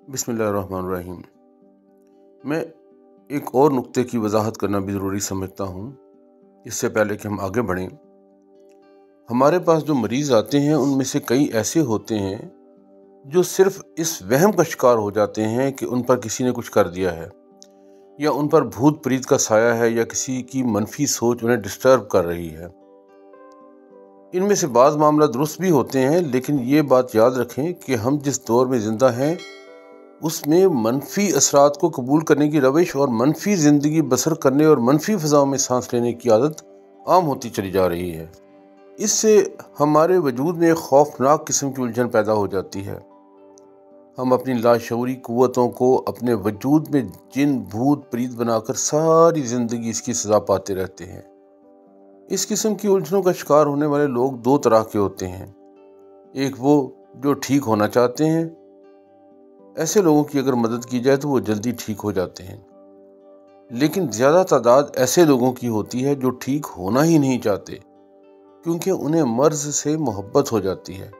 बिस्मिल्लाहिर्रहमानिर्रहीम। मैं एक और नुक्ते की वजाहत करना भी ज़रूरी समझता हूँ इससे पहले कि हम आगे बढ़ें। हमारे पास जो मरीज़ आते हैं उनमें से कई ऐसे होते हैं जो सिर्फ़ इस वहम का शिकार हो जाते हैं कि उन पर किसी ने कुछ कर दिया है या उन पर भूत प्रीत का साया है या किसी की मनफी सोच उन्हें डिस्टर्ब कर रही है। इनमें से बाज़ मामला दुरुस्त भी होते हैं, लेकिन ये बात याद रखें कि हम जिस दौर में ज़िंदा हैं उसमें मनफी असरात को कबूल करने की रविश और मनफी ज़िंदगी बसर करने और मनफी फ़ज़ाओं में सांस लेने की आदत आम होती चली जा रही है। इससे हमारे वजूद में एक खौफनाक किस्म की उलझन पैदा हो जाती है। हम अपनी लाशऊरी क़ुव्वतों को अपने वजूद में जिन भूत प्रीत बनाकर सारी ज़िंदगी इसकी सज़ा पाते रहते हैं। इस किस्म की उलझनों का शिकार होने वाले लोग दो तरह के होते हैं। एक वो जो ठीक होना चाहते हैं, ऐसे लोगों की अगर मदद की जाए तो वो जल्दी ठीक हो जाते हैं, लेकिन ज़्यादा तादाद ऐसे लोगों की होती है जो ठीक होना ही नहीं चाहते क्योंकि उन्हें मर्ज़ से मोहब्बत हो जाती है।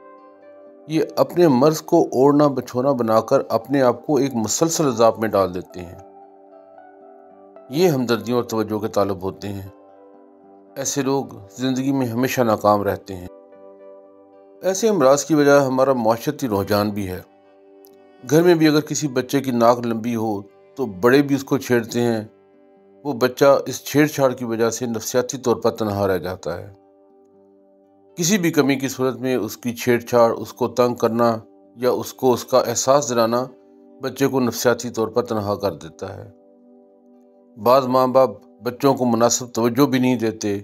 ये अपने मर्ज़ को ओढ़ना बछोना बनाकर अपने आप को एक मुसलसल अज़ाब में डाल देते हैं। ये हमदर्दियों और तवज्जो के तालब होते हैं। ऐसे लोग ज़िंदगी में हमेशा नाकाम रहते हैं। ऐसे अमराज की वजह हमारा माशरती रुझान भी है। घर में भी अगर किसी बच्चे की नाक लंबी हो तो बड़े भी उसको छेड़ते हैं। वो बच्चा इस छेड़छाड़ की वजह से नफसियाती तौर पर तनहा रह जाता है। किसी भी कमी की सूरत में उसकी छेड़छाड़, उसको तंग करना या उसको उसका एहसास दिलाना बच्चे को नफसियाती तौर पर तनहा कर देता है। बाज़ माँ बाप बच्चों को मुनासिब तवज्जो भी नहीं देते,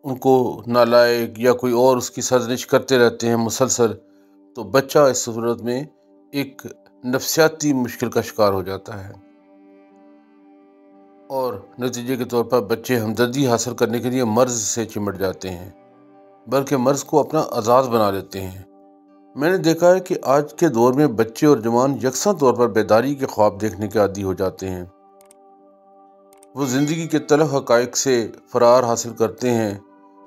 उनको नालायक या कोई और उसकी सरजनिश करते रहते हैं मुसलसल, तो बच्चा इस सूरत में एक नफसियाती मुश्किल का शिकार हो जाता है और नतीजे के तौर पर बच्चे हमदर्दी हासिल करने के लिए मर्ज़ से चिमट जाते हैं, बल्कि मर्ज़ को अपना अज़ाज़ बना लेते हैं। मैंने देखा है कि आज के दौर में बच्चे और जवान यकसा तौर पर बेदारी के ख्वाब देखने के आदी हो जाते हैं। वो ज़िंदगी के तलख़ हक़ाइक़ से फ़रार हासिल करते हैं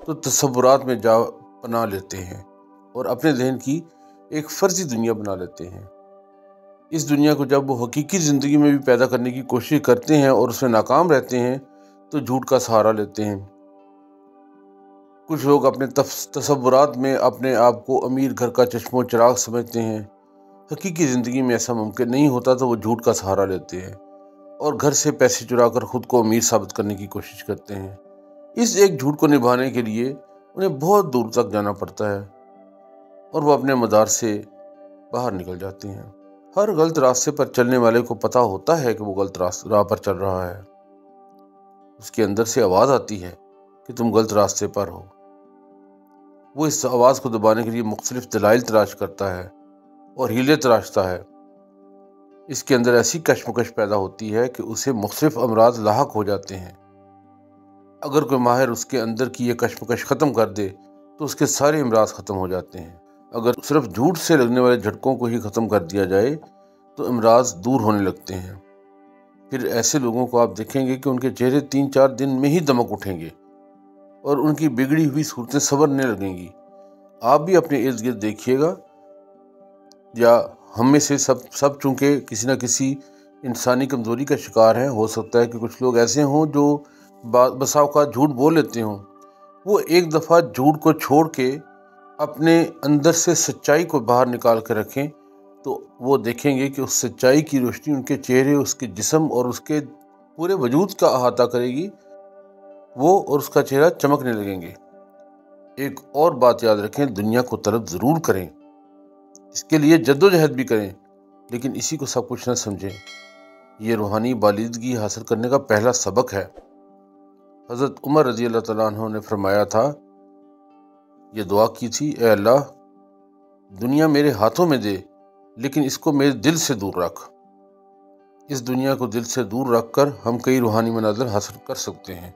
तो तसव्वुरात में जा पनाह लेते हैं और अपने ज़हन की एक फ़र्ज़ी दुनिया बना लेते हैं। इस दुनिया को जब वो हकीकी ज़िंदगी में भी पैदा करने की कोशिश करते हैं और उसमें नाकाम रहते हैं तो झूठ का सहारा लेते हैं। कुछ लोग अपने तसव्वुरात में अपने आप को अमीर घर का चश्मो चिराग समझते हैं। हकीकी ज़िंदगी में ऐसा मुमकिन नहीं होता तो वो झूठ का सहारा लेते हैं और घर से पैसे चुरा कर ख़ुद को अमीर साबित करने की कोशिश करते हैं। इस एक झूठ को निभाने के लिए उन्हें बहुत दूर तक जाना पड़ता है और वो अपने मदार से बाहर निकल जाते हैं। हर गलत रास्ते पर चलने वाले को पता होता है कि वो गलत राह पर चल रहा है। उसके अंदर से आवाज़ आती है कि तुम गलत रास्ते पर हो। वो इस आवाज़ को दबाने के लिए मुख्तलिफ दलाइल तलाश करता है और हीले तराशता है। इसके अंदर ऐसी कशमकश पैदा होती है कि उसे मुख्तलिफ अमराज लाहक हो जाते हैं। अगर कोई माहिर उसके अंदर की ये कशमकश ख़त्म कर दे तो उसके सारे अमराज ख़त्म हो जाते हैं। अगर सिर्फ झूठ से लगने वाले झटकों को ही ख़त्म कर दिया जाए तो अमराज दूर होने लगते हैं। फिर ऐसे लोगों को आप देखेंगे कि उनके चेहरे 3-4 दिन में ही दमक उठेंगे और उनकी बिगड़ी हुई सूरतें संवरने लगेंगी। आप भी अपने इर्द गिर्द देखिएगा, या हम में से सब चूँकि किसी न किसी इंसानी कमज़ोरी का शिकार हैं। हो सकता है कि कुछ लोग ऐसे हों जो बसा औक़ात झूठ बोल लेते हों। वो एक दफ़ा झूठ को छोड़ के अपने अंदर से सच्चाई को बाहर निकाल कर रखें तो वो देखेंगे कि उस सच्चाई की रोशनी उनके चेहरे, उसके जिस्म और उसके पूरे वजूद का अहाता करेगी। वो और उसका चेहरा चमकने लगेंगे। एक और बात याद रखें, दुनिया को तलब ज़रूर करें, इसके लिए जद्दोजहद भी करें, लेकिन इसी को सब कुछ न समझें। ये रूहानी बालिदगी हासिल करने का पहला सबक है। हज़रत उमर रज़ी अल्लाह तआला अन्हु ने फरमाया था, ये दुआ की थी, ए अल्लाह, दुनिया मेरे हाथों में दे लेकिन इसको मेरे दिल से दूर रख। इस दुनिया को दिल से दूर रख कर हम कई रूहानी मनाज़िर हासिल कर सकते हैं।